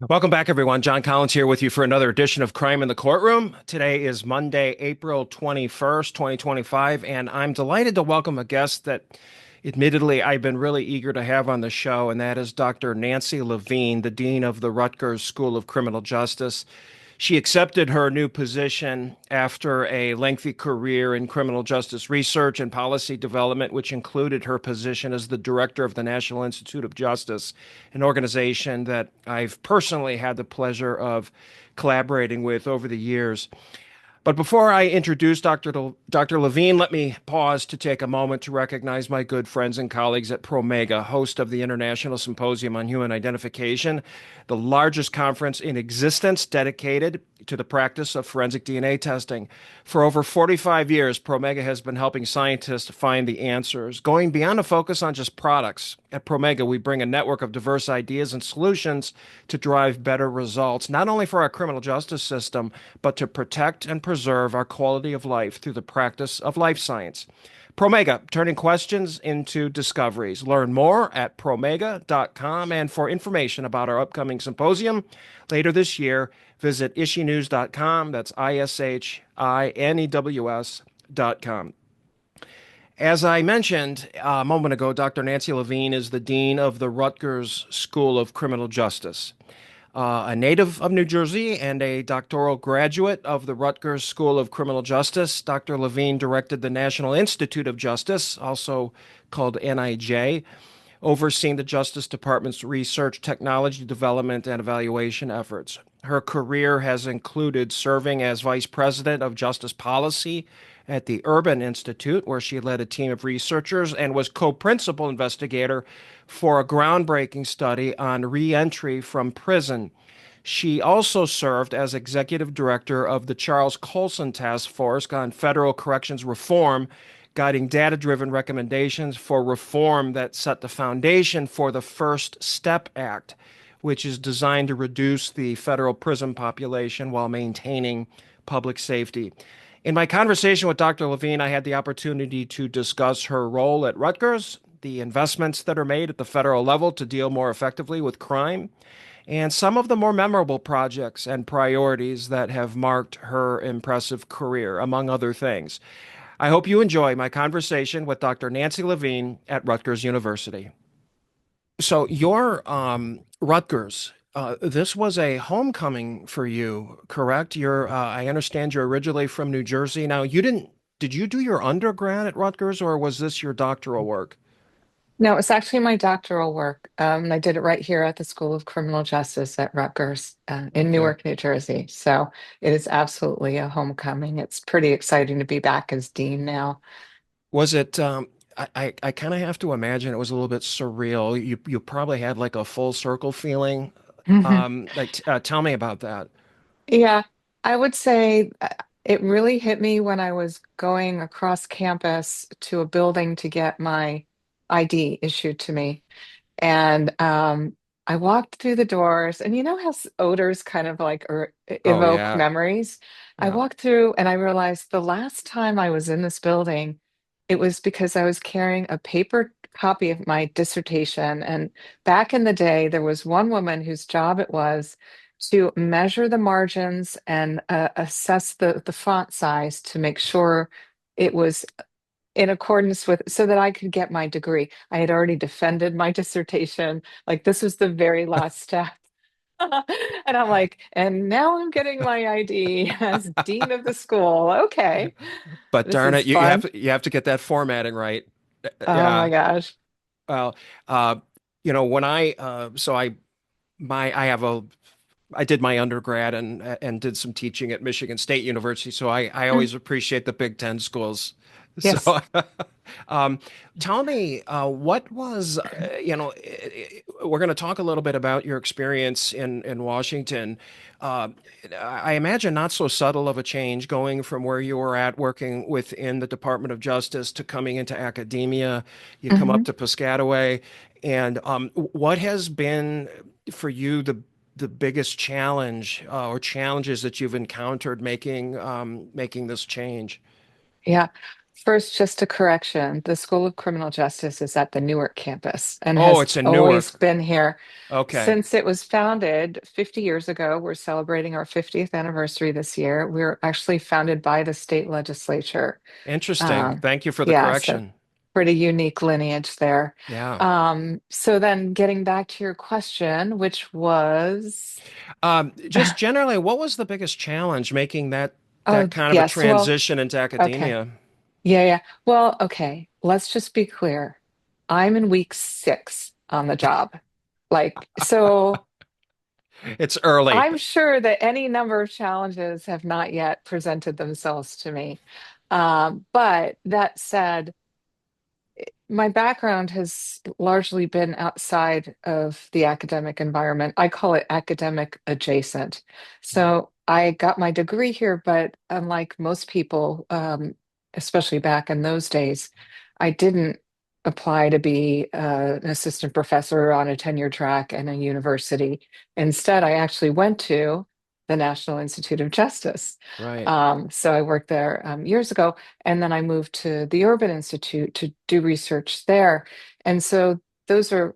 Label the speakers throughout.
Speaker 1: Welcome back, everyone. John Collins here with you for another edition of Crime in the Courtroom. Today is Monday, April 21st, 2025, and I'm delighted to welcome a guest that, admittedly, I've been really eager to have on the show, and that is Dr. Nancy Levine, the Dean of the Rutgers School of Criminal Justice. She accepted her new position after a lengthy career in criminal justice research and policy development, which included her position as the director of the National Institute of Justice, an organization that I've personally had the pleasure of collaborating with over the years. But before I introduce Dr. Levine, let me pause to take a moment to recognize my good friends and colleagues at Promega, host of the International Symposium on Human Identification, the largest conference in existence dedicated to the practice of forensic DNA testing. For over 45 years, Promega has been helping scientists find the answers, going beyond a focus on just products. At Promega, we bring a network of diverse ideas and solutions to drive better results, not only for our criminal justice system, but to protect and preserve our quality of life through the practice of life science. Promega, turning questions into discoveries. Learn more at promega.com. And for information about our upcoming symposium later this year, visit ishinews.com. That's ishinews.com. As I mentioned a moment ago, Dr. Nancy Levine is the Dean of the Rutgers School of Criminal Justice. A native of New Jersey and a doctoral graduate of the Rutgers School of Criminal Justice, Dr. Levine directed the National Institute of Justice, also called NIJ, overseeing the Justice Department's research, technology development, and evaluation efforts. Her career has included serving as Vice President of Justice Policy at the Urban Institute, where she led a team of researchers and was co-principal investigator for a groundbreaking study on reentry from prison. She also served as executive director of the Charles Colson Task Force on Federal Corrections Reform, guiding data-driven recommendations for reform that set the foundation for the First Step Act, which is designed to reduce the federal prison population while maintaining public safety. In my conversation with Dr. Levine, I had the opportunity to discuss her role at Rutgers, the investments that are made at the federal level to deal more effectively with crime, and some of the more memorable projects and priorities that have marked her impressive career, among other things. I hope you enjoy my conversation with Dr. Nancy Levine at Rutgers University. So, your Rutgers, this was a homecoming for you, correct? I understand you're originally from New Jersey. Now, did you do your undergrad at Rutgers or was this your doctoral work?
Speaker 2: No, it's actually my doctoral work. I did it right here at the School of Criminal Justice at Rutgers in
Speaker 1: Okay.
Speaker 2: Newark, New Jersey. So it is absolutely a homecoming. It's pretty exciting to be back as dean now.
Speaker 1: Was it, I kind of have to imagine it was a little bit surreal. You probably had like a full circle feeling. Tell me about that.
Speaker 2: Yeah, I would say it really hit me when I was going across campus to a building to get my ID issued to me. And I walked through the doors, and you know how odors kind of like
Speaker 1: Oh
Speaker 2: evoke
Speaker 1: yeah,
Speaker 2: memories? I
Speaker 1: yeah.
Speaker 2: walked through and I realized the last time I was in this building, it was because I was carrying a paper copy of my dissertation. And back in the day, there was one woman whose job it was to measure the margins and assess the font size to make sure it was in accordance with so that I could get my degree. I had already defended my dissertation. Like this was the very last step. And I'm like, and now I'm getting my ID as dean of the school. Okay,
Speaker 1: But
Speaker 2: this
Speaker 1: darn
Speaker 2: is
Speaker 1: it,
Speaker 2: fun.
Speaker 1: you have to get that formatting right.
Speaker 2: Oh my
Speaker 1: Yeah.
Speaker 2: gosh.
Speaker 1: Well, uh, when I have a I did my undergrad and did some teaching at Michigan State University, so I
Speaker 2: Mm,
Speaker 1: always appreciate the Big Ten schools.
Speaker 2: yes.
Speaker 1: So, um, tell me, what was, we're going to talk a little bit about your experience in Washington. Uh, I imagine not so subtle of a change going from where you were at working within the Department of Justice to coming into academia. You come up
Speaker 2: Mhm.
Speaker 1: to Piscataway, and what has been for you the biggest challenge or challenges that you've encountered making this change?
Speaker 2: Yeah. First, just a correction. The School of Criminal Justice is at the Newark campus and
Speaker 1: Oh,
Speaker 2: has
Speaker 1: it's in
Speaker 2: always
Speaker 1: Newark.
Speaker 2: been here
Speaker 1: Okay.
Speaker 2: since it was founded 50 years ago. We're celebrating our 50th anniversary this year. We were actually founded by the state legislature.
Speaker 1: Interesting.
Speaker 2: Um,
Speaker 1: Thank you for the
Speaker 2: yeah, so
Speaker 1: correction.
Speaker 2: pretty unique lineage there.
Speaker 1: Yeah.
Speaker 2: So then getting back to your question, which was,
Speaker 1: Just generally, what was the biggest challenge making that
Speaker 2: oh,
Speaker 1: kind of a
Speaker 2: yes, well,
Speaker 1: transition into
Speaker 2: okay.
Speaker 1: academia?
Speaker 2: Yeah, yeah. Well, okay. Let's just be clear. I'm in week 6 on the job. So
Speaker 1: It's early.
Speaker 2: I'm sure that any number of challenges have not yet presented themselves to me. But that said, my background has largely been outside of the academic environment. I call it academic adjacent. So I got my degree here, but unlike most people, especially back in those days, I didn't apply to be an assistant professor on a tenure track in a university. Instead, I actually went to the National Institute of Justice.
Speaker 1: Right.
Speaker 2: So I worked there years ago. And then I moved to the Urban Institute to do research there. And so those are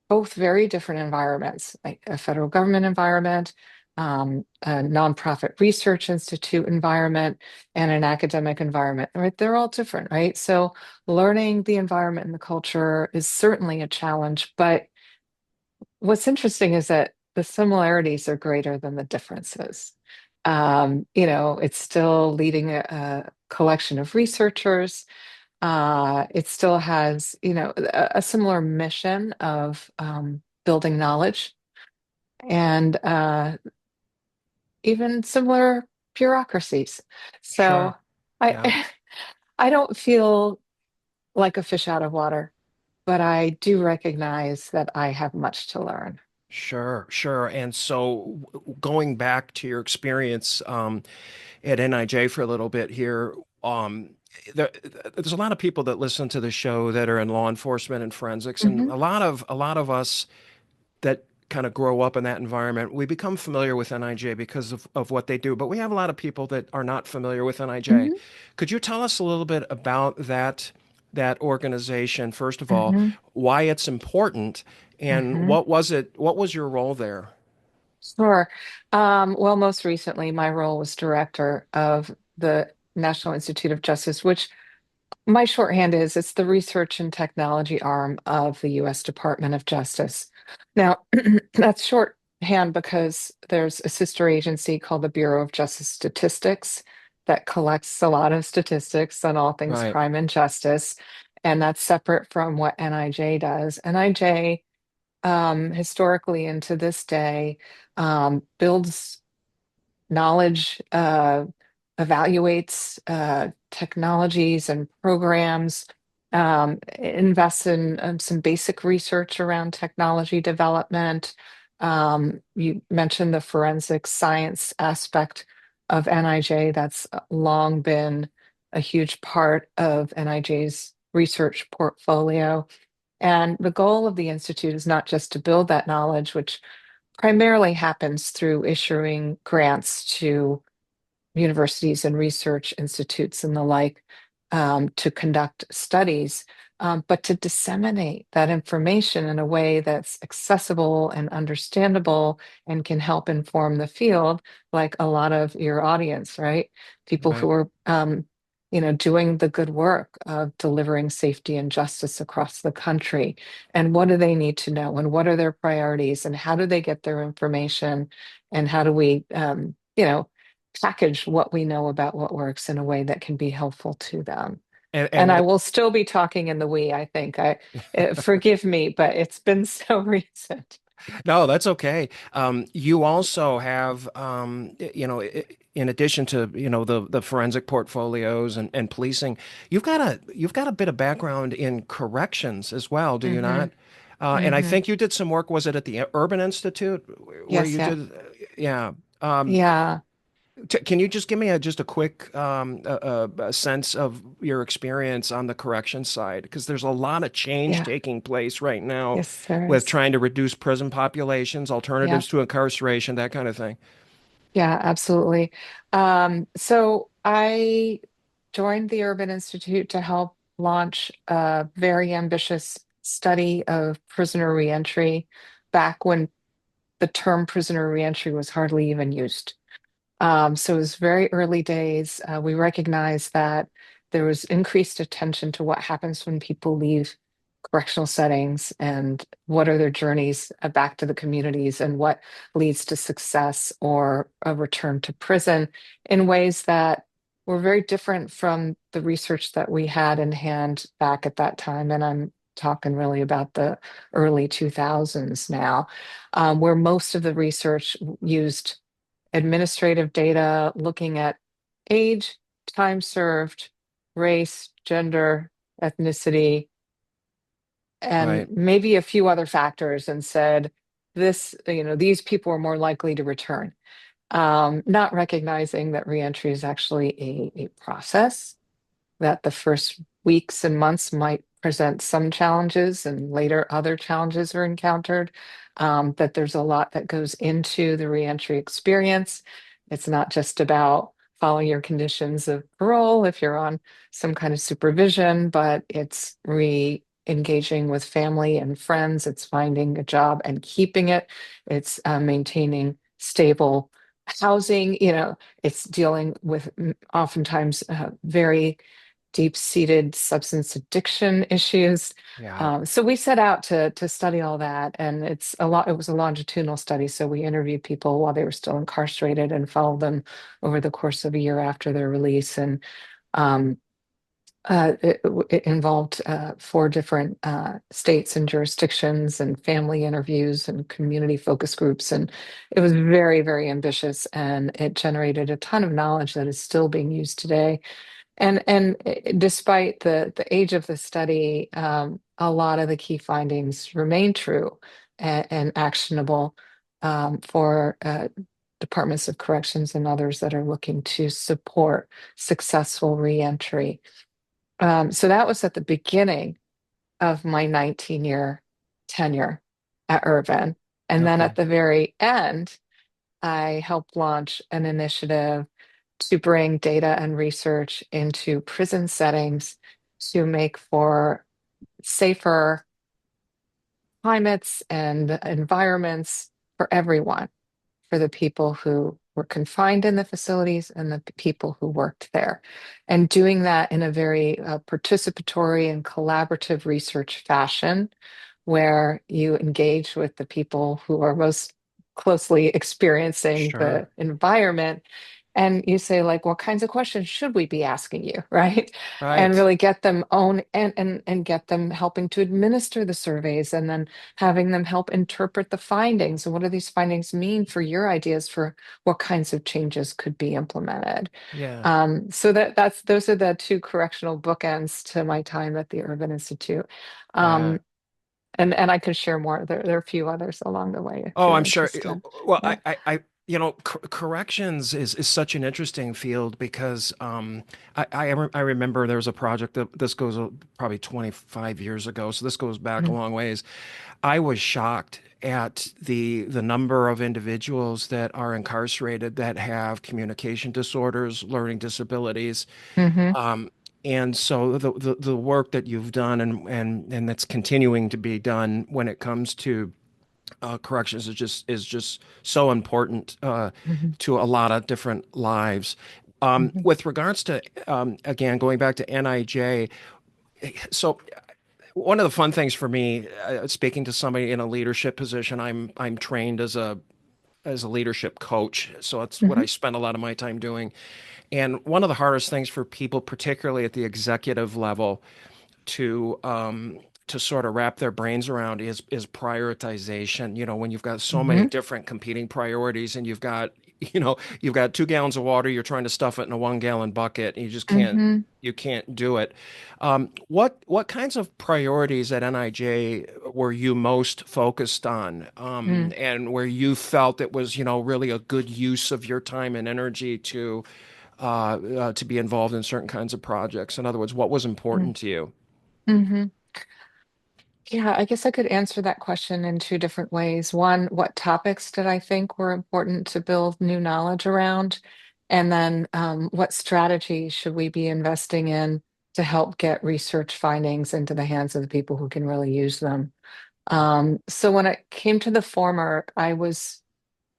Speaker 2: both very different environments, like a federal government environment, a nonprofit research institute environment, and an academic environment, right? They're all different, right? So learning the environment and the culture is certainly a challenge. But what's interesting is that the similarities are greater than the differences. It's still leading a collection of researchers. It still has, a similar mission of building knowledge and even similar bureaucracies. So
Speaker 1: Sure.
Speaker 2: I
Speaker 1: Yeah.
Speaker 2: I don't feel like a fish out of water, but I do recognize that I have much to learn.
Speaker 1: Sure, sure. And so going back to your experience at NIJ for a little bit here, there, there's a lot of people that listen to the show that are in law enforcement and forensics, and
Speaker 2: Hmm.
Speaker 1: a lot of us that kind of grow up in that environment, we become familiar with NIJ because of what they do. But we have a lot of people that are not familiar with NIJ.
Speaker 2: Hmm.
Speaker 1: Could you tell us a little bit about that organization, first of all,
Speaker 2: Hmm.
Speaker 1: why it's important, and
Speaker 2: Hmm.
Speaker 1: what was your role there?
Speaker 2: Sure. Well, most recently, my role was director of the National Institute of Justice, which my shorthand is it's the research and technology arm of the U.S. Department of Justice. Now, that's shorthand because there's a sister agency called the Bureau of Justice Statistics that collects a lot of statistics on all things
Speaker 1: Right,
Speaker 2: crime and justice. And that's separate from what NIJ does. NIJ, historically and to this day, builds knowledge, evaluates technologies and programs, invests in some basic research around technology development. You mentioned the forensic science aspect of NIJ. That's long been a huge part of NIJ's research portfolio. And the goal of the Institute is not just to build that knowledge, which primarily happens through issuing grants to universities and research institutes and the like to conduct studies, but to disseminate that information in a way that's accessible and understandable and can help inform the field, like a lot of your audience, right? People
Speaker 1: right.
Speaker 2: who are, doing the good work of delivering safety and justice across the country. And what do they need to know? And what are their priorities? And how do they get their information? And how do we, package what we know about what works in a way that can be helpful to them.
Speaker 1: And
Speaker 2: And
Speaker 1: and
Speaker 2: I
Speaker 1: that,
Speaker 2: will still be talking in the we, I think. Forgive me, but it's been so recent.
Speaker 1: no, that's okay. You also have, in addition to, the forensic portfolios and policing, you've got a bit of background in corrections as well, do you
Speaker 2: Hmm.
Speaker 1: not? And I
Speaker 2: Hmm.
Speaker 1: think you did some work, was it at the Urban Institute where
Speaker 2: Yes,
Speaker 1: you
Speaker 2: yeah.
Speaker 1: did? Yeah. Um,
Speaker 2: Yeah,
Speaker 1: can you just give me just a quick a sense of your experience on the correction side? Because there's a lot of change
Speaker 2: yeah.
Speaker 1: taking place right now
Speaker 2: Yes, there
Speaker 1: with
Speaker 2: is.
Speaker 1: trying to reduce prison populations,
Speaker 2: Yeah,
Speaker 1: alternatives to incarceration, that kind of thing.
Speaker 2: yeah, absolutely. So I joined the Urban Institute to help launch a very ambitious study of prisoner reentry back when the term prisoner reentry was hardly even used. So it was very early days. We recognized that there was increased attention to what happens when people leave correctional settings and what are their journeys back to the communities and what leads to success or a return to prison in ways that were very different from the research that we had in hand back at that time. And I'm talking really about the early 2000s now, where most of the research used administrative data looking at age, time served, race, gender, ethnicity, and
Speaker 1: Right.
Speaker 2: maybe a few other factors, and said this, these people are more likely to return. Not recognizing that reentry is actually a process, that the first weeks and months might present some challenges and later other challenges are encountered, that there's a lot that goes into the reentry experience. It's not just about following your conditions of parole if you're on some kind of supervision, but it's re-engaging with family and friends. It's finding a job and keeping it. It's maintaining stable housing. It's dealing with oftentimes very deep-seated substance addiction issues.
Speaker 1: Yeah.
Speaker 2: So we set out to study all that, and it was a longitudinal study. So we interviewed people while they were still incarcerated and followed them over the course of a year after their release. And um, it involved four different states and jurisdictions, and family interviews and community focus groups. And it was very, very ambitious, and it generated a ton of knowledge that is still being used today. And despite the age of the study, a lot of the key findings remain true and actionable for departments of corrections and others that are looking to support successful reentry. So that was at the beginning of my 19-year tenure at Irvin. And then
Speaker 1: Okay.
Speaker 2: at the very end, I helped launch an initiative to bring data and research into prison settings to make for safer climates and environments for everyone, for the people who were confined in the facilities and the people who worked there. And doing that in a very participatory and collaborative research fashion, where you engage with the people who are most closely experiencing the
Speaker 1: Sure.
Speaker 2: environment. And you say, like, what kinds of questions should we be asking you, right? And
Speaker 1: Right.
Speaker 2: really get them own and get them helping to administer the surveys, and then having them help interpret the findings. And what do these findings mean for your ideas for what kinds of changes could be implemented?
Speaker 1: Yeah.
Speaker 2: So those are the two correctional bookends to my time at the Urban Institute.
Speaker 1: Yeah.
Speaker 2: Um, and I could share more. There are a few others along the way if
Speaker 1: Oh,
Speaker 2: you're
Speaker 1: I'm sure.
Speaker 2: interested.
Speaker 1: Well,
Speaker 2: Yeah.
Speaker 1: corrections is such an interesting field because I remember there was a project that this goes probably 25 years ago, so this goes back a
Speaker 2: Mm,
Speaker 1: long ways. I was shocked at the number of individuals that are incarcerated that have communication disorders, learning disabilities,
Speaker 2: mhm,
Speaker 1: um, and so the work that you've done and that's continuing to be done when it comes to corrections is just so important
Speaker 2: mhm,
Speaker 1: to a lot of different lives.
Speaker 2: mhm,
Speaker 1: With regards to again going back to NIJ, so one of the fun things for me, speaking to somebody in a leadership position, I'm trained as a leadership coach, so that's what I
Speaker 2: mhm,
Speaker 1: spend a lot of my time doing. And one of the hardest things for people, particularly at the executive level, to sort of wrap their brains around is prioritization. When you've got so many
Speaker 2: mhm,
Speaker 1: different competing priorities and you've got 2 gallons of water, you're trying to stuff it in a 1 gallon bucket, and
Speaker 2: mhm,
Speaker 1: you can't do it. What kinds of priorities at NIJ were you most focused on,
Speaker 2: mm,
Speaker 1: and where you felt it was, really a good use of your time and energy to be involved in certain kinds of projects? In other words, what was
Speaker 2: mm,
Speaker 1: important to you?
Speaker 2: mhm. Yeah, I guess I could answer that question in two different ways. One, what topics did I think were important to build new knowledge around? And then what strategy should we be investing in to help get research findings into the hands of the people who can really use them? So when it came to the former, I was,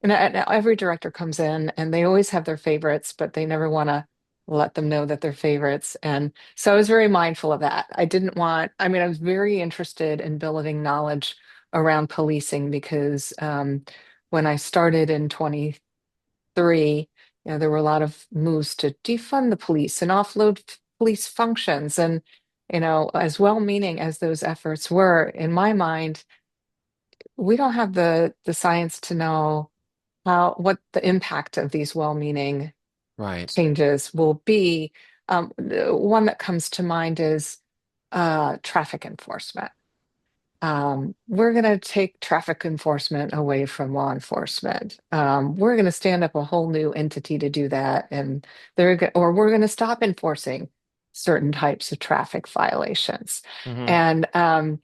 Speaker 2: and every director comes in and they always have their favorites, but they never want to let them know that they're favorites. And so I was very mindful of that. I didn't want, I mean, I was very interested in building knowledge around policing because when I started in 23, there were a lot of moves to defund the police and offload police functions. And, as well-meaning as those efforts were, in my mind, we don't have the science to know what the impact of these well-meaning
Speaker 1: Right.
Speaker 2: changes will be. The one that comes to mind is traffic enforcement. We're going to take traffic enforcement away from law enforcement. We're going to stand up a whole new entity to do that, and or we're going to stop enforcing certain types of traffic violations.
Speaker 1: Hmm.
Speaker 2: And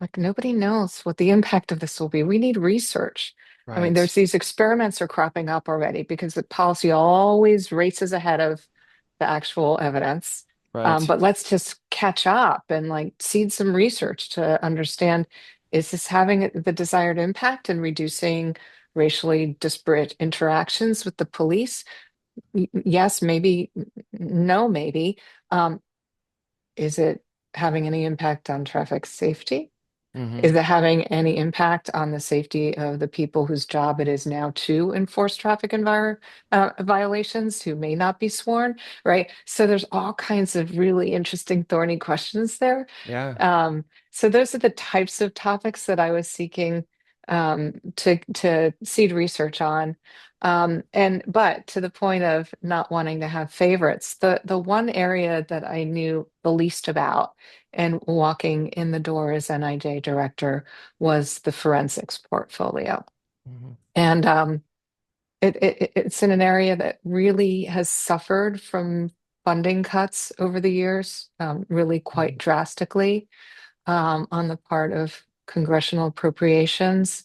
Speaker 2: like nobody knows what the impact of this will be. We need research. I mean,
Speaker 1: Right.
Speaker 2: there's these experiments are cropping up already because the policy always races ahead of the actual evidence.
Speaker 1: Right.
Speaker 2: But let's just catch up and like seed some research to understand, is this having the desired impact in reducing racially disparate interactions with the police? Yes, maybe. No, maybe. Um, is it having any impact on traffic safety?
Speaker 1: Hmm.
Speaker 2: Is it having any impact on the safety of the people whose job it is now to enforce traffic violations who may not be sworn, right? So there's all kinds of really interesting, thorny questions there.
Speaker 1: Yeah.
Speaker 2: So those are the types of topics that I was seeking to seed research on. But to the point of not wanting to have favorites, the one area that I knew the least about and walking in the door as NIJ director was the forensics portfolio.
Speaker 1: Hmm.
Speaker 2: And it's in an area that really has suffered from funding cuts over the years, really quite drastically on the part of congressional appropriations.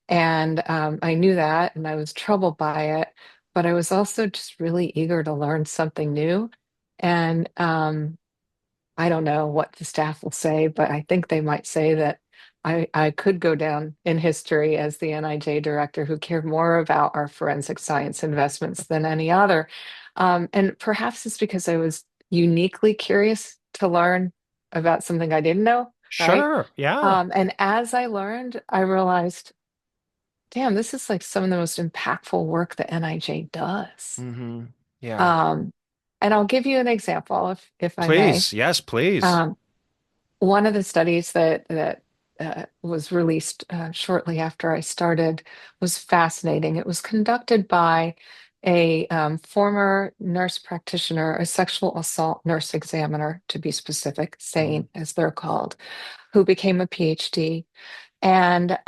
Speaker 2: And I knew that and I was troubled by it, but I was also just really eager to learn something new. And I don't know what the staff will say, but I think they might say that I could go down in history as the NIJ director who cared more about our forensic science investments than any other. And perhaps it's because I was uniquely curious to learn about something I didn't know, right?
Speaker 1: Sure. Yeah.
Speaker 2: And as I learned, I realized, damn, this is like some of the most impactful work that NIJ does.
Speaker 1: Hmm. Yeah.
Speaker 2: Um, and I'll give you an example if I may.
Speaker 1: Please. Yes, please.
Speaker 2: Um, One of the studies that was released shortly after I started was fascinating. It was conducted by a former nurse practitioner, a sexual assault nurse examiner, to be specific,
Speaker 1: Hmm.
Speaker 2: SANE as they're called, who became a PhD and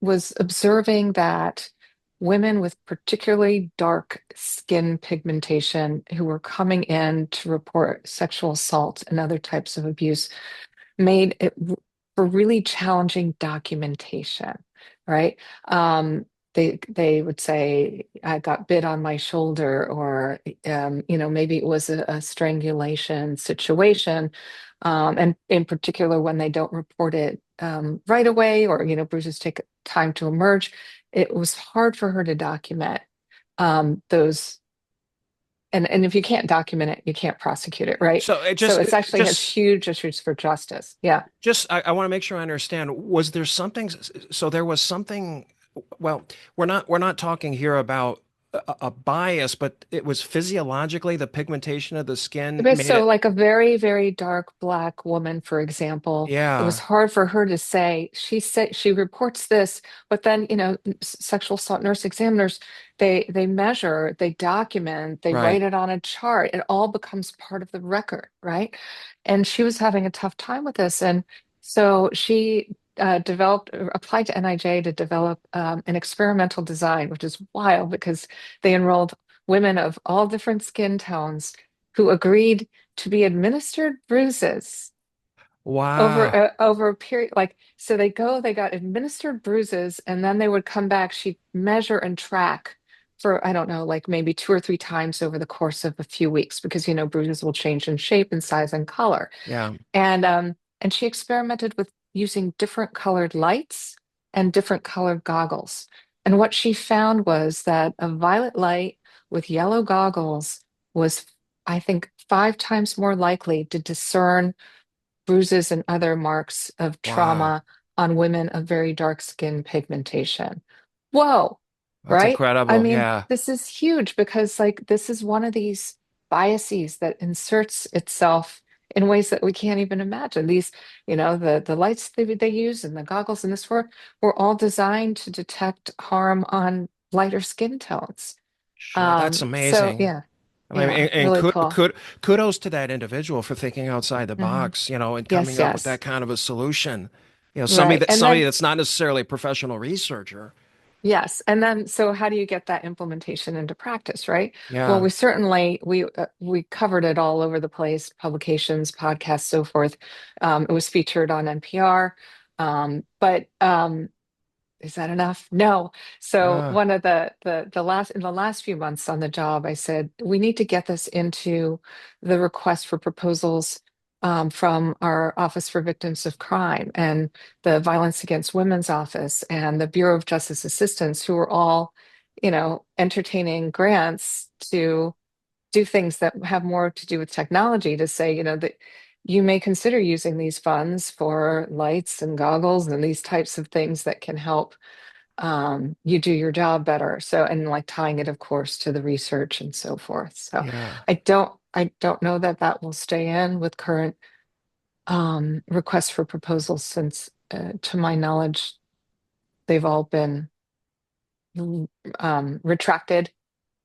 Speaker 2: was observing that women with particularly dark skin pigmentation who were coming in to report sexual assault and other types of abuse made it for really challenging documentation, right? They would say, I got bit on my shoulder, or maybe it was a strangulation situation. And in particular, when they don't report it right away, or bruises take time to emerge, it was hard for her to document those. And if you can't document it, you can't prosecute it, right?
Speaker 1: So it
Speaker 2: So
Speaker 1: just,
Speaker 2: it's actually has
Speaker 1: just,
Speaker 2: huge issues for justice. Yeah.
Speaker 1: I want to make sure I understand. Was there something? So there was something. Well, we're not talking here about a bias, but it was physiologically the pigmentation of the skin
Speaker 2: But
Speaker 1: made
Speaker 2: so,
Speaker 1: it.
Speaker 2: like a very, very dark black woman, for example, it was
Speaker 1: Yeah.
Speaker 2: hard for her to say. She said she reports this, but then, sexual assault nurse examiners, they measure, they document, they write
Speaker 1: Right.
Speaker 2: it on a chart. It all becomes part of the record, right? And she was having a tough time with this, and so she applied to NIJ to develop an experimental design, which is wild because they enrolled women of all different skin tones who agreed to be administered bruises
Speaker 1: Wow.
Speaker 2: over a period. Like, so they got administered bruises, and then they would come back. She'd measure and track for, I don't know, like maybe 2 or 3 times over the course of a few weeks because, bruises will change in shape and size and color.
Speaker 1: Yeah.
Speaker 2: And she experimented with using different colored lights and different colored goggles. And what she found was that a violet light with yellow goggles was, I think, 5 times more likely to discern bruises and other marks of
Speaker 1: Wow.
Speaker 2: trauma on women of very dark skin pigmentation. Whoa,
Speaker 1: That's
Speaker 2: right? I
Speaker 1: incredible.
Speaker 2: mean,
Speaker 1: Yeah.
Speaker 2: this is huge because, like, this is one of these biases that inserts itself in ways that we can't even imagine. These, the lights they use and the goggles and this were all designed to detect harm on lighter skin tones.
Speaker 1: Sure. That's
Speaker 2: So
Speaker 1: amazing.
Speaker 2: yeah,
Speaker 1: I mean,
Speaker 2: yeah,
Speaker 1: and
Speaker 2: really cool.
Speaker 1: kudos to that individual for thinking outside the
Speaker 2: Hmm.
Speaker 1: box, and
Speaker 2: Yes,
Speaker 1: coming up with
Speaker 2: yes.
Speaker 1: that kind of a solution. Somebody
Speaker 2: Right.
Speaker 1: that
Speaker 2: And
Speaker 1: somebody
Speaker 2: then
Speaker 1: that's not necessarily a professional researcher.
Speaker 2: yes, and then so how do you get that implementation into practice, right? Well,
Speaker 1: Yeah.
Speaker 2: we certainly we covered it all over the place, publications, podcasts, so forth. It was featured on NPR, but is that enough? No. So
Speaker 1: Uh,
Speaker 2: one of the last in the last few months on the job, I said we need to get this into the request for proposals from our Office for Victims of Crime and the Violence Against Women's Office and the Bureau of Justice Assistance, who are all, entertaining grants to do things that have more to do with technology to say, that you may consider using these funds for lights and goggles and these types of things that can help you do your job better. So, and like tying it, of course, to the research and so forth. So,
Speaker 1: yeah.
Speaker 2: I don't know that that will stay in with current requests for proposals since, to my knowledge, they've all been retracted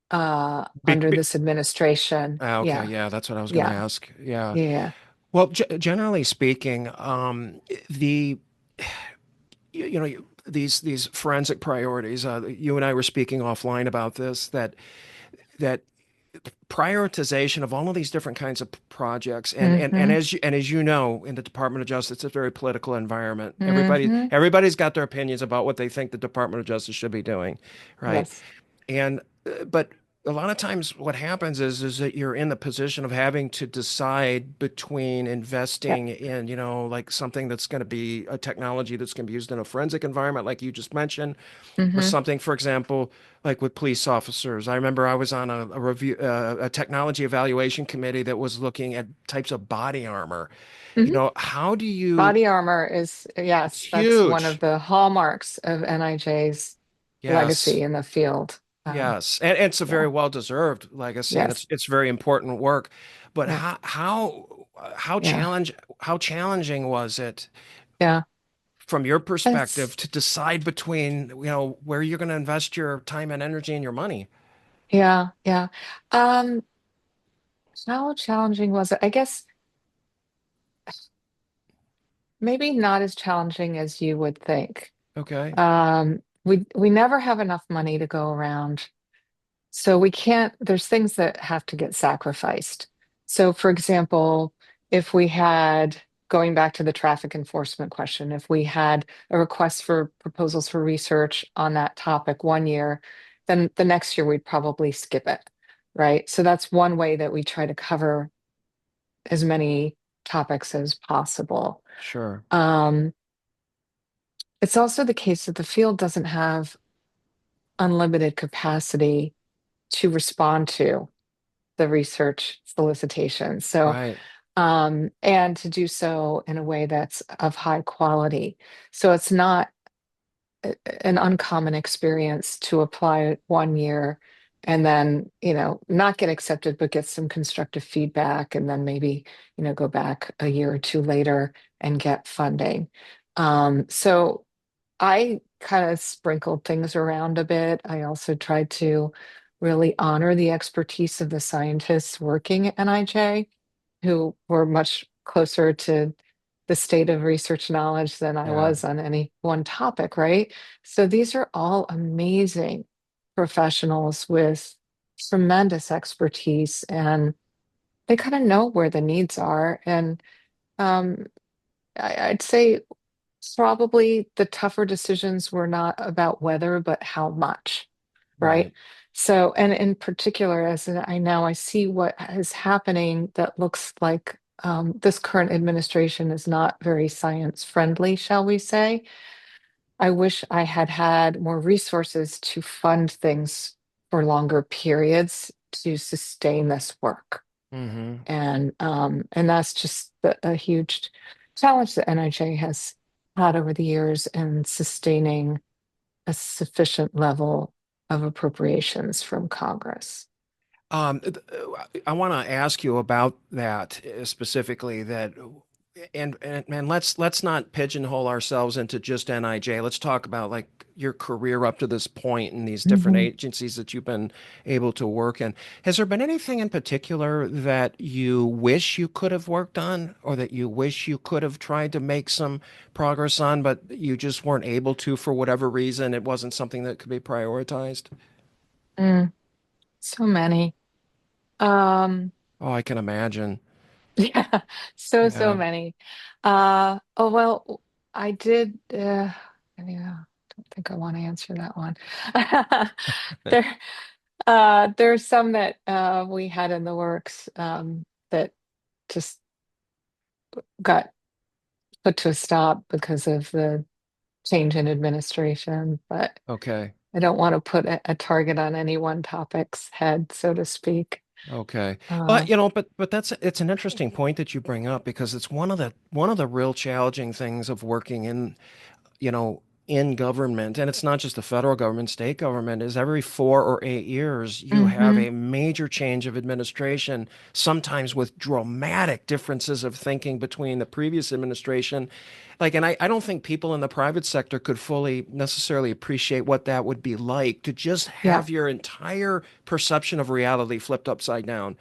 Speaker 1: Be,
Speaker 2: under
Speaker 1: be,
Speaker 2: this administration.
Speaker 1: okay.
Speaker 2: Yeah,
Speaker 1: Yeah. That's what I was going to
Speaker 2: yeah,
Speaker 1: ask. Yeah.
Speaker 2: yeah.
Speaker 1: Well, generally speaking, the these forensic priorities. You and I were speaking offline about this. That prioritization of all of these different kinds of projects, and
Speaker 2: Hmm.
Speaker 1: as you know, in the Department of Justice, it's a very political environment.
Speaker 2: Hmm.
Speaker 1: Everybody's got their opinions about what they think the Department of Justice should be doing, right?
Speaker 2: Yes.
Speaker 1: And but a lot of times what happens is that you're in the position of having to decide between
Speaker 2: Yep.
Speaker 1: investing in, like something that's going to be a technology that's going to be used in a forensic environment, like you just mentioned, or
Speaker 2: Hmm.
Speaker 1: something, for example, like with police officers. I remember I was on a review, a technology evaluation committee that was looking at types of body armor.
Speaker 2: Hmm.
Speaker 1: How do you,
Speaker 2: Body armor is,
Speaker 1: it's
Speaker 2: yes, that's one of
Speaker 1: huge.
Speaker 2: the hallmarks of NIJ's
Speaker 1: Yes.
Speaker 2: legacy in the field.
Speaker 1: Yes, and it's a very
Speaker 2: Yeah,
Speaker 1: well-deserved legacy, and
Speaker 2: yes,
Speaker 1: it's very important work. But
Speaker 2: yeah, yeah,
Speaker 1: how challenging was it
Speaker 2: yeah.
Speaker 1: from your
Speaker 2: It's,
Speaker 1: perspective to decide between, where you're going to invest your time and energy and your money?
Speaker 2: yeah, yeah. Um, how challenging was it? I guess maybe not as challenging as you would think.
Speaker 1: Okay,
Speaker 2: We never have enough money to go around. So we can't, there's things that have to get sacrificed. So, for example, if we had, going back to the traffic enforcement question, if we had a request for proposals for research on that topic one year, then the next year we'd probably skip it, right? So that's one way that we try to cover as many topics as possible.
Speaker 1: sure.
Speaker 2: Um, it's also the case that the field doesn't have unlimited capacity to respond to the research solicitation. So,
Speaker 1: Right,
Speaker 2: and to do so in a way that's of high quality. So it's not an uncommon experience to apply one year and then, not get accepted, but get some constructive feedback and then maybe, go back a year or two later and get funding. So I kind of sprinkled things around a bit. I also tried to really honor the expertise of the scientists working at NIJ, who were much closer to the state of research knowledge than I
Speaker 1: yeah,
Speaker 2: was on any one topic, right? So these are all amazing professionals with tremendous expertise, and they kind of know where the needs are. And um, I'd say probably the tougher decisions were not about whether, but how much, right?
Speaker 1: right.
Speaker 2: So, and in particular, as I now I see what is happening that looks like this current administration is not very science friendly, shall we say. I wish I had had more resources to fund things for longer periods to sustain this work.
Speaker 1: Hmm.
Speaker 2: And that's just a huge challenge that NIJ has had over the years in sustaining a sufficient level of appropriations from Congress.
Speaker 1: th- I want to ask you about that specifically. And let's not pigeonhole ourselves into just NIJ. Let's talk about like your career up to this point in these different
Speaker 2: Mhm.
Speaker 1: agencies that you've been able to work in. Has there been anything in particular that you wish you could have worked on, or that you wish you could have tried to make some progress on, but you just weren't able to for whatever reason? It wasn't something that could be prioritized.
Speaker 2: Mm, so many. Um,
Speaker 1: Oh, I can imagine.
Speaker 2: yeah, so
Speaker 1: Yeah.
Speaker 2: many. Oh well, I did. I don't think I want to answer that one. There, there's some that we had in the works that just got put to a stop because of the change in administration. But
Speaker 1: Okay.
Speaker 2: I don't want to put a target on any one topic's head, so to speak.
Speaker 1: Okay.
Speaker 2: Uh,
Speaker 1: But but that's it's an interesting point that you bring up because it's one of the real challenging things of working in government, and it's not just the federal government, state government, is every 4 or 8 years you have
Speaker 2: mhm.
Speaker 1: a major change of administration, sometimes with dramatic differences of thinking between the previous administration. Like, and I don't think people in the private sector could fully necessarily appreciate what that would be like to just
Speaker 2: Yeah,
Speaker 1: have your entire perception of reality flipped upside down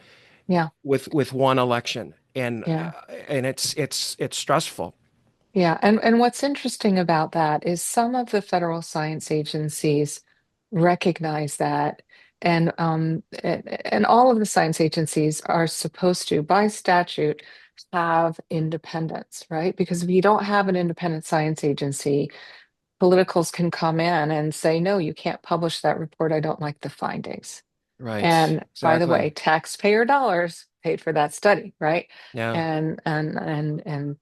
Speaker 2: yeah,
Speaker 1: with one election.
Speaker 2: yeah.
Speaker 1: And it's stressful.
Speaker 2: Yeah, and what's interesting about that is some of the federal science agencies recognize that, and all of the science agencies are supposed to, by statute, have independence, right? Because if you don't have an independent science agency, politicals can come in and say, no, you can't publish that report. I don't like the findings.
Speaker 1: Right.
Speaker 2: And by the way,
Speaker 1: Exactly.
Speaker 2: taxpayer dollars paid for that study, right?
Speaker 1: Yeah.
Speaker 2: And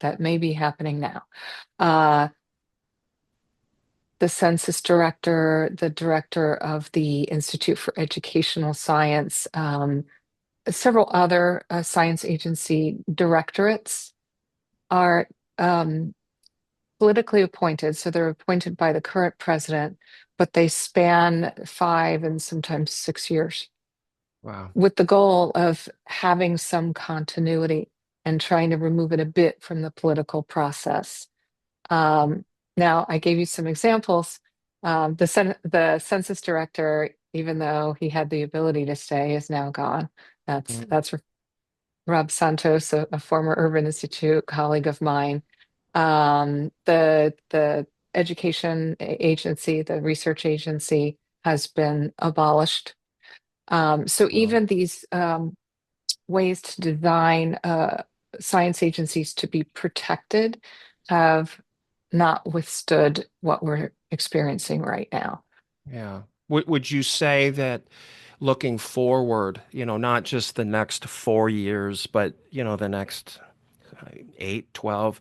Speaker 2: that may be happening now. Uh, the census director, the director of the Institute for Educational Science, several other science agency directorates are um, politically appointed. So they're appointed by the current president, but they span 5 and sometimes 6 years
Speaker 1: Wow.
Speaker 2: with the goal of having some continuity and trying to remove it a bit from the political process. Um, Now, I gave you some examples. The census director, even though he had the ability to stay, is now gone. That's Rob Santos, a former Urban Institute colleague of mine. The education agency, the research agency, has been abolished. So
Speaker 1: Wow.
Speaker 2: even these ways to design science agencies to be protected have not withstood what we're experiencing right now.
Speaker 1: Yeah. Would you say that looking forward, not just the next 4 years, but, the next 8, 12,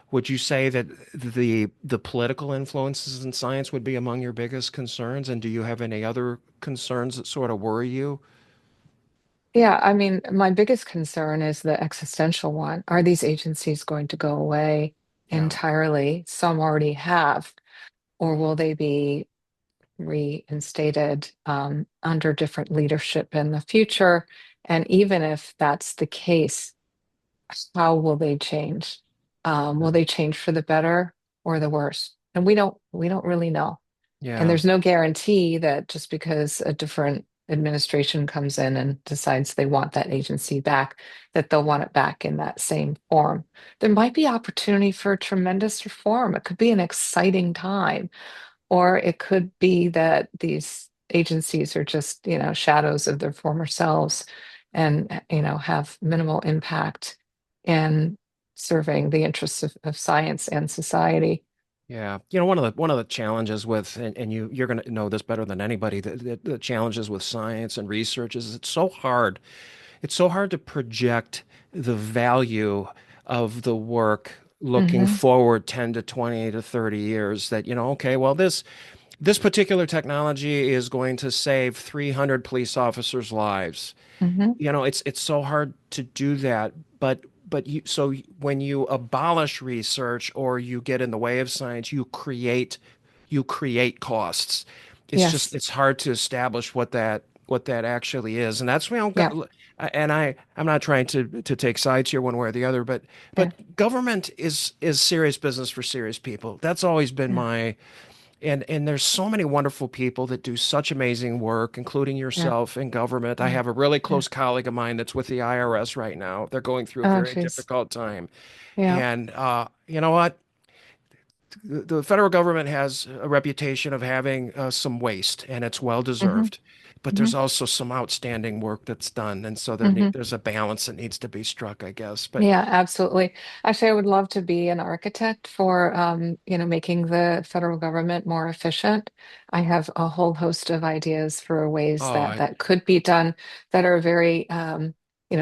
Speaker 1: would you say that the political influences in science would be among your biggest concerns? And do you have any other concerns that sort of worry you?
Speaker 2: Yeah, I mean, my biggest concern is the existential one. Are these agencies going to go away
Speaker 1: Yeah.
Speaker 2: entirely? Some already have, or will they be reinstated under different leadership in the future? And even if that's the case, how will they change? Will they change for the better or the worse? And we don't really know. And
Speaker 1: Yeah.
Speaker 2: there's no guarantee that just because a different administration comes in and decides they want that agency back, that they'll want it back in that same form. There might be opportunity for tremendous reform. It could be an exciting time, or it could be that these agencies are just, shadows of their former selves and, have minimal impact in serving the interests of science and society.
Speaker 1: Yeah. One of the challenges with, and you're going to know this better than anybody, the challenges with science and research is it's so hard. It's so hard to project the value of the work looking
Speaker 2: Hmm.
Speaker 1: forward 10 to 20 to 30 years that, okay, well, this particular technology is going to save 300 police officers' lives.
Speaker 2: Hmm.
Speaker 1: It's so hard to do that, but when you abolish research or you get in the way of science, you create costs.
Speaker 2: Yes.
Speaker 1: It's hard to establish what that actually is, and that's
Speaker 2: Yeah.
Speaker 1: and I'm not trying to take sides here one way or the other, but
Speaker 2: Yeah.
Speaker 1: government is serious business for serious people. That's always been
Speaker 2: Yeah.
Speaker 1: my and there's so many wonderful people that do such amazing work, including
Speaker 2: Yeah.
Speaker 1: yourself in government. I
Speaker 2: Yeah.
Speaker 1: have a really
Speaker 2: Yeah.
Speaker 1: close colleague of mine that's with the IRS right now. They're going through a
Speaker 2: Oh,
Speaker 1: very
Speaker 2: geez.
Speaker 1: difficult time.
Speaker 2: Yeah.
Speaker 1: And you know what? The federal government has a reputation of having some waste, and it's well
Speaker 2: Hmm.
Speaker 1: deserved. But
Speaker 2: Hmm.
Speaker 1: there's also some outstanding work that's done, and so
Speaker 2: Hmm.
Speaker 1: there's a balance that needs to be struck, I guess. But
Speaker 2: Yeah, absolutely. Actually, I would love to be an architect for, making the federal government more efficient. I have a whole host of ideas for ways
Speaker 1: oh,
Speaker 2: that could be done that are very,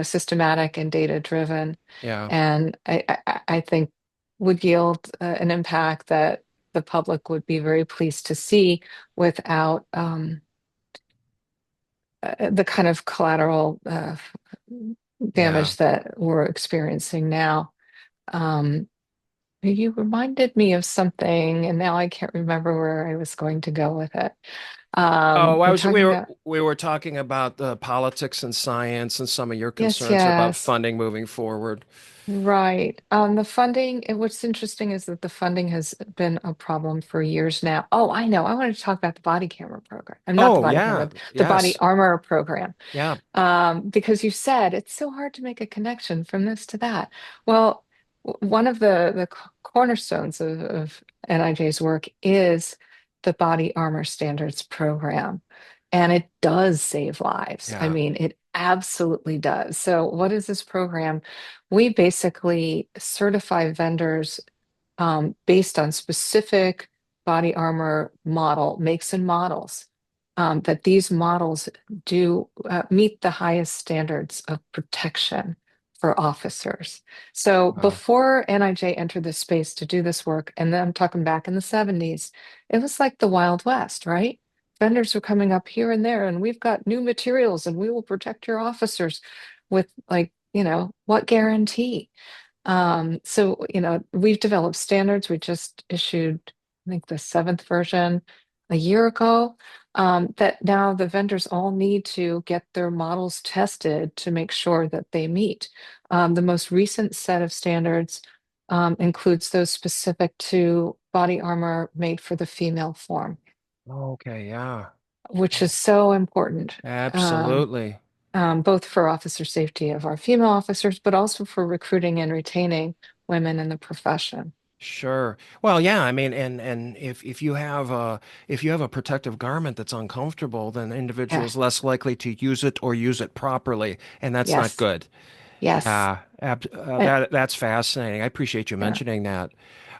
Speaker 2: systematic and data driven,
Speaker 1: yeah,
Speaker 2: and I think would yield an impact that the public would be very pleased to see without the kind of collateral
Speaker 1: yeah.
Speaker 2: damage that we're experiencing now. Um, you reminded me of something, and now I can't remember where I was going to go with it.
Speaker 1: Oh,
Speaker 2: We're talking about,
Speaker 1: we were talking about the politics and science and some of your
Speaker 2: yes,
Speaker 1: concerns about
Speaker 2: yes,
Speaker 1: funding moving forward.
Speaker 2: right. The funding, and what's interesting is that the funding has been a problem for years now. Oh, I know. I wanted to talk about the body camera program. I'm not the
Speaker 1: Oh,
Speaker 2: body
Speaker 1: yeah.
Speaker 2: camera, the body
Speaker 1: Yes.
Speaker 2: armor program.
Speaker 1: Yeah.
Speaker 2: Because you said it's so hard to make a connection from this to that. Well, one of the cornerstones of NIJ's work is the body armor standards program, and it does save lives. I
Speaker 1: Yeah.
Speaker 2: mean, it absolutely does. So, what is this program? We basically certify vendors based on specific body armor model makes and models, that these models do meet the highest standards of protection for officers. So
Speaker 1: Wow.
Speaker 2: before NIJ entered this space to do this work, and then I'm talking back in the 70s, it was like the Wild West, right? Vendors were coming up here and there, and we've got new materials, and we will protect your officers with, like, what guarantee? So, we've developed standards. We just issued, I think, the seventh version a year ago. That now the vendors all need to get their models tested to make sure that they meet. The most recent set of standards includes those specific to body armor made for the female form,
Speaker 1: Okay. Yeah.
Speaker 2: which is
Speaker 1: Oh,
Speaker 2: so important. Um,
Speaker 1: absolutely.
Speaker 2: both for officer safety of our female officers, but also for recruiting and retaining women in the profession.
Speaker 1: Sure. Well, yeah, I mean, and if you have a protective garment that's uncomfortable, then the individual
Speaker 2: Yeah.
Speaker 1: is less likely to use it or use it properly, and that's not
Speaker 2: Yes.
Speaker 1: good.
Speaker 2: Yes.
Speaker 1: Yeah,
Speaker 2: Uh,
Speaker 1: that's fascinating. I appreciate you
Speaker 2: yeah.
Speaker 1: mentioning that.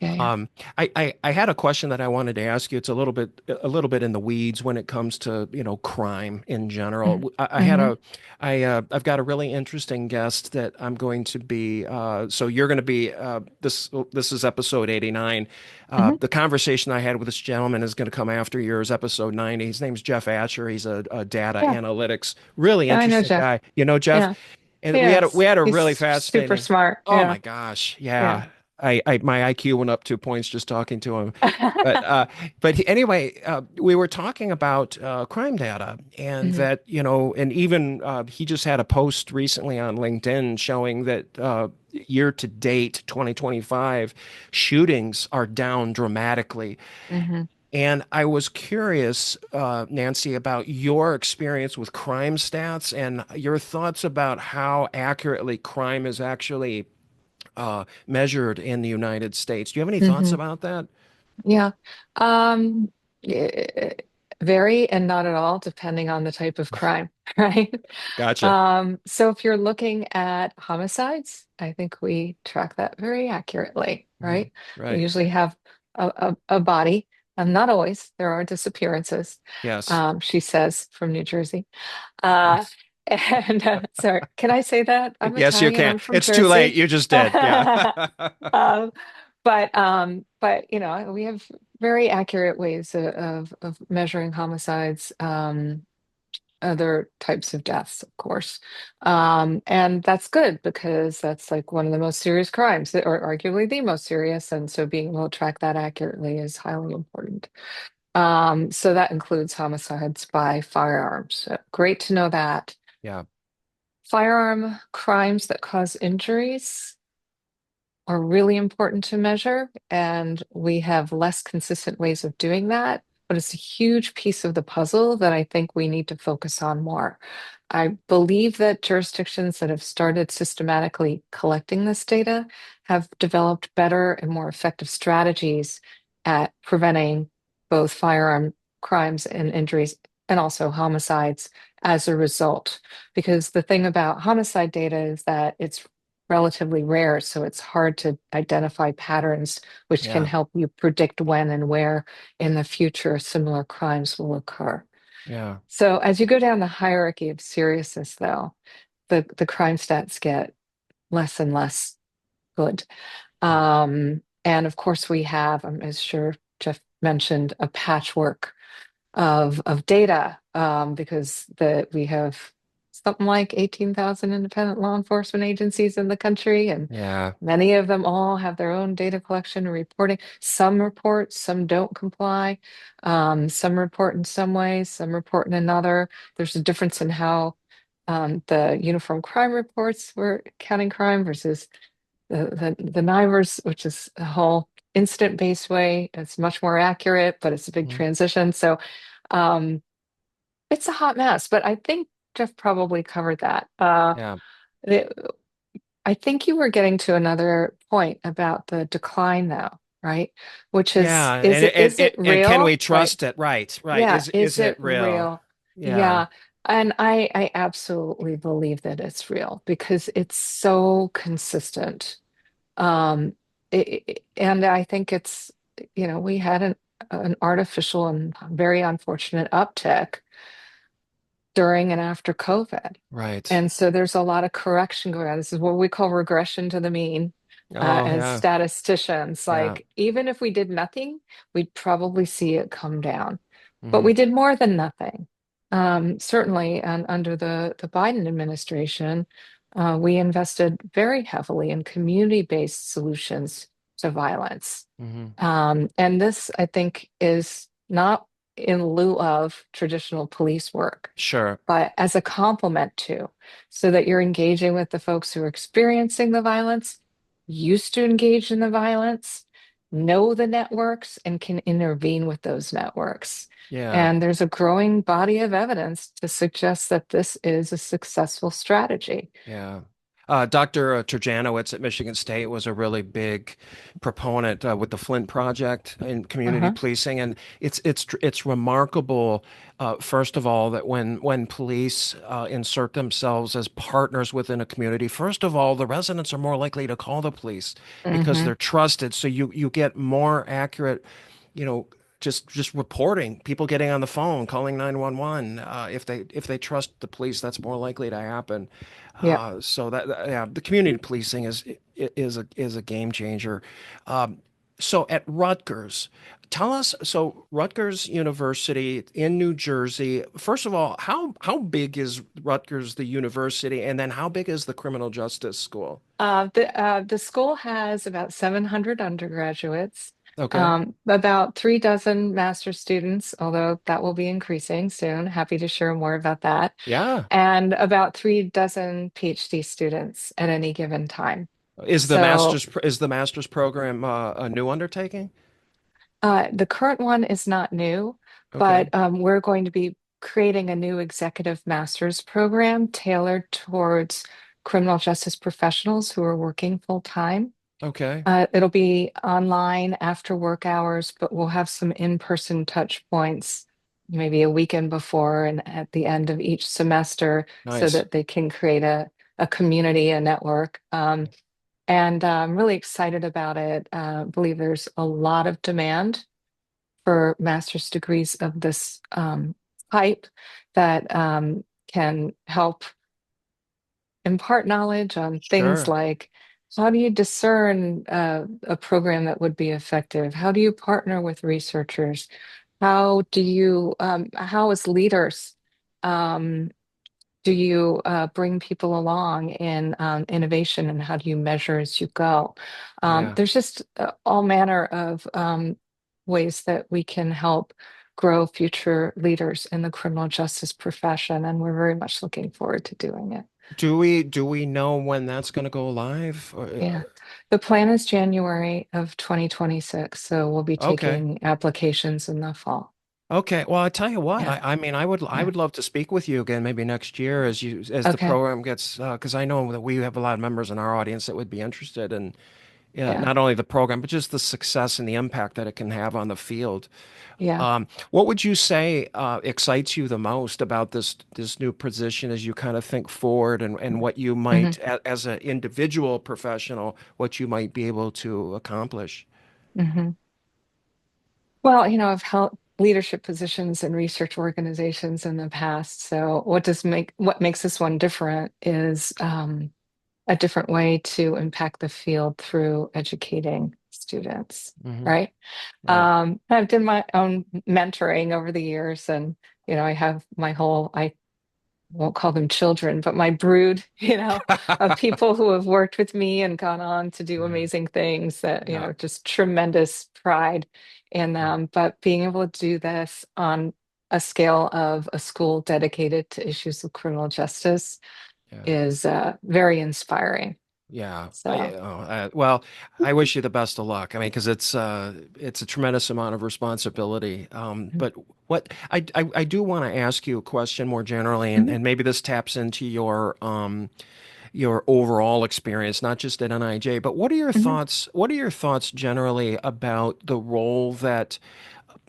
Speaker 2: Yeah. Yeah.
Speaker 1: I had a question that I wanted to ask you. It's a little bit in the weeds when it comes to, crime in
Speaker 2: Mhm.
Speaker 1: general.
Speaker 2: Mhm.
Speaker 1: I've got a really interesting guest that I'm going to be, so you're going to be, this is episode 89.
Speaker 2: Mhm.
Speaker 1: The conversation I had with this gentleman is going to come after yours, episode 90. His name's Jeff Asher. He's a data
Speaker 2: Yeah.
Speaker 1: analytics, really
Speaker 2: Yeah. I know
Speaker 1: interesting
Speaker 2: Jeff.
Speaker 1: guy. You know, Jeff?
Speaker 2: Yeah.
Speaker 1: And we
Speaker 2: Yes.
Speaker 1: had a
Speaker 2: He's
Speaker 1: really
Speaker 2: super
Speaker 1: fascinating.
Speaker 2: smart.
Speaker 1: Oh
Speaker 2: Yeah.
Speaker 1: my gosh,
Speaker 2: Yeah.
Speaker 1: yeah. My IQ went up 2 points just talking to him. But anyway, we were talking about crime data, and
Speaker 2: Mhm.
Speaker 1: that and even he just had a post recently on LinkedIn showing that year to date, 2025, shootings are down dramatically.
Speaker 2: Mhm.
Speaker 1: And I was curious, Nancy, about your experience with crime stats and your thoughts about how accurately crime is actually measured in the United States. Do you have any thoughts
Speaker 2: Mhm.
Speaker 1: about that?
Speaker 2: Yeah. Um, eh, Very and not at all, depending on the type of crime, right?
Speaker 1: Gotcha.
Speaker 2: So if you're looking at homicides, I think we track that very accurately,
Speaker 1: Mhm.
Speaker 2: right? We
Speaker 1: Right.
Speaker 2: usually have a body. Not always. There are disappearances,
Speaker 1: Yes.
Speaker 2: she says, from New Jersey. Uh, and sorry, can I say that? I'm
Speaker 1: Yes, you
Speaker 2: Italian.
Speaker 1: can.
Speaker 2: I'm from
Speaker 1: It's too late.
Speaker 2: Jersey.
Speaker 1: You just did. Yeah.
Speaker 2: Um, but we have very accurate ways of measuring homicides, other types of deaths, of course. And that's good because that's like one of the most serious crimes, or arguably the most serious. And so being able to track that accurately is highly important. So that includes homicides by firearms. So great to know that.
Speaker 1: Yeah.
Speaker 2: Firearm crimes that cause injuries are really important to measure, and we have less consistent ways of doing that. But it's a huge piece of the puzzle that I think we need to focus on more. I believe that jurisdictions that have started systematically collecting this data have developed better and more effective strategies at preventing both firearm crimes and injuries and also homicides as a result. Because the thing about homicide data is that it's relatively rare, so it's hard to identify patterns which can
Speaker 1: Yeah.
Speaker 2: help you predict when and where in the future similar crimes will occur.
Speaker 1: Yeah.
Speaker 2: So as you go down the hierarchy of seriousness, though, the crime stats get less and less good. And of course, we have, as sure Jeff mentioned, a patchwork of data, because we have something like 18,000 independent law enforcement agencies in the country, and
Speaker 1: Yeah.
Speaker 2: many of them all have their own data collection and reporting. Some report, some don't comply. Some report in some ways, some report in another. There's a difference in how the uniform crime reports were counting crime versus the NIVERS, which is a whole incident-based way. It's much more accurate, but it's a big
Speaker 1: Mhm.
Speaker 2: transition. So um, it's a hot mess, but I think Jeff probably covered that.
Speaker 1: Yeah.
Speaker 2: The- I think you were getting to another point about the decline, though, right? Which
Speaker 1: Yeah.
Speaker 2: is it
Speaker 1: And can we
Speaker 2: real? Right.
Speaker 1: trust it? Right. Right.
Speaker 2: Yeah,
Speaker 1: Is
Speaker 2: is
Speaker 1: it
Speaker 2: it
Speaker 1: real?
Speaker 2: real?
Speaker 1: Yeah.
Speaker 2: Yeah. And I absolutely believe that it's real because it's so consistent. Um, and I think it's, we had an artificial and very unfortunate uptick during and after COVID.
Speaker 1: Right.
Speaker 2: And so there's a lot of correction going on. This is what we call regression to the mean.
Speaker 1: Oh,
Speaker 2: As
Speaker 1: yeah.
Speaker 2: statisticians,
Speaker 1: Yeah.
Speaker 2: like even if we did nothing, we'd probably see it come down. But
Speaker 1: Hmm.
Speaker 2: we did more than nothing. Certainly, and under the Biden administration, we invested very heavily in community-based solutions to violence.
Speaker 1: Hmm.
Speaker 2: And this, I think, is not in lieu of traditional police work,
Speaker 1: Sure.
Speaker 2: but as a complement to, so that you're engaging with the folks who are experiencing the violence, used to engage in the violence, know the networks, and can intervene with those networks.
Speaker 1: Yeah.
Speaker 2: And there's a growing body of evidence to suggest that this is a successful strategy.
Speaker 1: Yeah. Dr. Turjanowitz at Michigan State was a really big proponent with the Flint Project in community
Speaker 2: Uh-huh.
Speaker 1: policing, and it's remarkable. First of all, that when police insert themselves as partners within a community, first of all, the residents are more likely to call the police because
Speaker 2: Hmm.
Speaker 1: they're trusted. So you get more accurate, you know, just reporting, people getting on the phone, calling 911. If they trust the police, that's more likely to happen.
Speaker 2: Yeah.
Speaker 1: Yeah, the community policing is a game changer. Um, so at Rutgers, tell us. So Rutgers University in New Jersey. First of all, how big is Rutgers the university, and then how big is the criminal justice school?
Speaker 2: The school has about 700 undergraduates,
Speaker 1: Okay.
Speaker 2: about 3 dozen master's students, although that will be increasing soon. Happy to share more about that.
Speaker 1: Yeah.
Speaker 2: And about 3 dozen PhD students at any given time. So
Speaker 1: Is the master's program a new undertaking?
Speaker 2: the current one is not new,
Speaker 1: Okay.
Speaker 2: but we're going to be creating a new executive master's program tailored towards criminal justice professionals who are working full time.
Speaker 1: Okay.
Speaker 2: It'll be online after work hours, but we'll have some in-person touch points, maybe a weekend before and at the end of each semester, so
Speaker 1: Nice.
Speaker 2: that they can create a community, a network. And I'm really excited about it. I believe there's a lot of demand for master's degrees of this type that can help impart knowledge on things
Speaker 1: Sure.
Speaker 2: like how do you discern a program that would be effective? How do you partner with researchers? How as leaders, um, do you bring people along in innovation, and how do you measure as you go?
Speaker 1: Yeah.
Speaker 2: There's just all manner of ways that we can help grow future leaders in the criminal justice profession, and we're very much looking forward to doing it.
Speaker 1: Do we know when that's going to go live?
Speaker 2: Yeah. The plan is January of 2026, so we'll be
Speaker 1: Okay.
Speaker 2: taking applications in the fall.
Speaker 1: Okay. Well, I tell you what,
Speaker 2: Yeah.
Speaker 1: I mean, I
Speaker 2: Yeah.
Speaker 1: would love to speak with you again maybe next year as the
Speaker 2: Okay.
Speaker 1: program gets because I know that we have a lot of members in our audience that would be interested in
Speaker 2: Yeah.
Speaker 1: not only the program but just the success and the impact that it can have on the field.
Speaker 2: Yeah.
Speaker 1: What would you say excites you the most about this new position as you kind of think forward and what you
Speaker 2: Hmm.
Speaker 1: might, as an individual professional, what you might be able to accomplish?
Speaker 2: Hmm. Well, I've held leadership positions in research organizations in the past. So what makes this one different is a different way to impact the field through educating students,
Speaker 1: Hmm.
Speaker 2: right?
Speaker 1: Right.
Speaker 2: I've done my own mentoring over the years, and I have I won't call them children, but my brood, of people who have worked with me and gone on to do
Speaker 1: Yeah.
Speaker 2: amazing things that,
Speaker 1: Yeah.
Speaker 2: just tremendous pride in them. But being able to do this on a scale of a school dedicated to issues of criminal justice
Speaker 1: Yeah.
Speaker 2: is very inspiring.
Speaker 1: Yeah.
Speaker 2: So,
Speaker 1: Well, I wish you the best of luck. I mean, because it's a tremendous amount of responsibility. But what I do want to ask you a question more generally, and,
Speaker 2: mhm,
Speaker 1: and maybe this taps into your overall experience, not just at NIJ, but what are your
Speaker 2: mhm,
Speaker 1: thoughts? What are your thoughts generally about the role that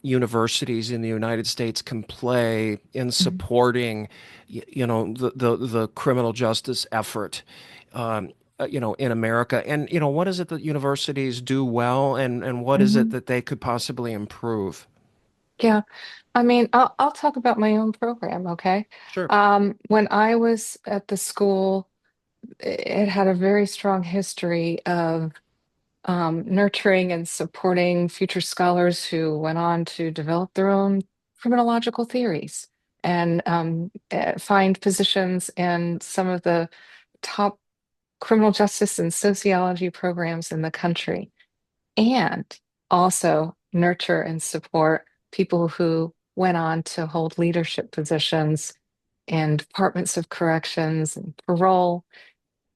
Speaker 1: universities in the United States can play in
Speaker 2: mhm,
Speaker 1: supporting, the criminal justice effort, in America? And, what is it that universities do well, and what is it
Speaker 2: mhm.
Speaker 1: that they could possibly improve?
Speaker 2: Yeah. I mean, I'll talk about my own program, okay?
Speaker 1: Sure.
Speaker 2: When I was at the school, it had a very strong history of nurturing and supporting future scholars who went on to develop their own criminological theories and find positions in some of the top criminal justice and sociology programs in the country, and also nurture and support people who went on to hold leadership positions in departments of corrections and parole,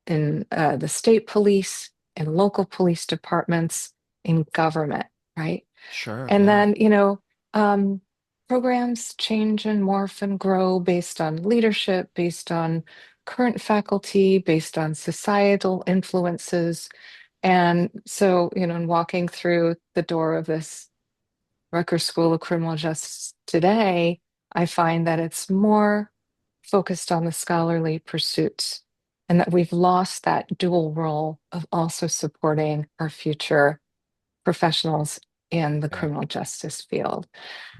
Speaker 2: in the state police, in local police departments, in government, right?
Speaker 1: Sure.
Speaker 2: And
Speaker 1: Yeah.
Speaker 2: then, um, programs change and morph and grow based on leadership, based on current faculty, based on societal influences. And so, in walking through the door of this Rutgers School of Criminal Justice today, I find that it's more focused on the scholarly pursuits, and that we've lost that dual role of also supporting our future professionals in the
Speaker 1: Yeah.
Speaker 2: criminal justice field.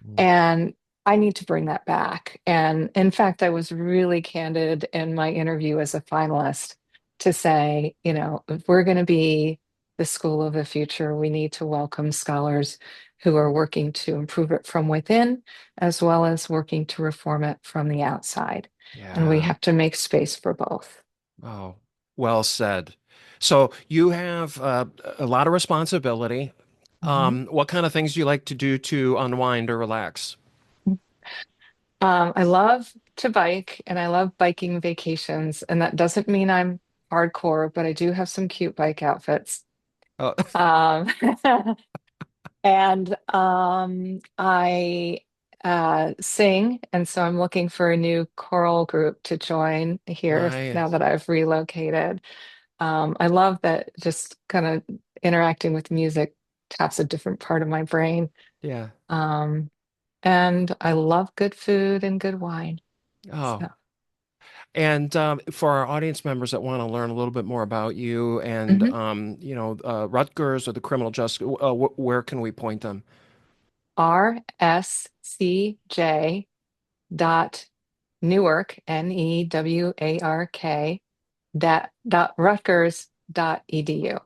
Speaker 1: Mm.
Speaker 2: And I need to bring that back. And in fact, I was really candid in my interview as a finalist to say, if we're going to be the school of the future, we need to welcome scholars who are working to improve it from within, as well as working to reform it from the outside. And we
Speaker 1: Yeah.
Speaker 2: have to make space for both.
Speaker 1: Oh, well said. So you have a lot of responsibility.
Speaker 2: Mhm.
Speaker 1: What kind of things do you like to do to unwind or relax?
Speaker 2: I love to bike, and I love biking vacations. And that doesn't mean I'm hardcore, but I do have some cute bike outfits.
Speaker 1: Oh,
Speaker 2: Um, and I sing, and so I'm looking for a new choral group to join here now
Speaker 1: nice.
Speaker 2: that I've relocated. I love that just kind of interacting with music taps a different part of my brain.
Speaker 1: Yeah.
Speaker 2: Um, and I love good food and good wine.
Speaker 1: Oh,
Speaker 2: So,
Speaker 1: And for our audience members that want to learn a little bit more about you and
Speaker 2: Mhm.
Speaker 1: Rutgers or the criminal justice, where can we point them?
Speaker 2: RSCJ dot Newark, Newark, dot Rutgers dot edu.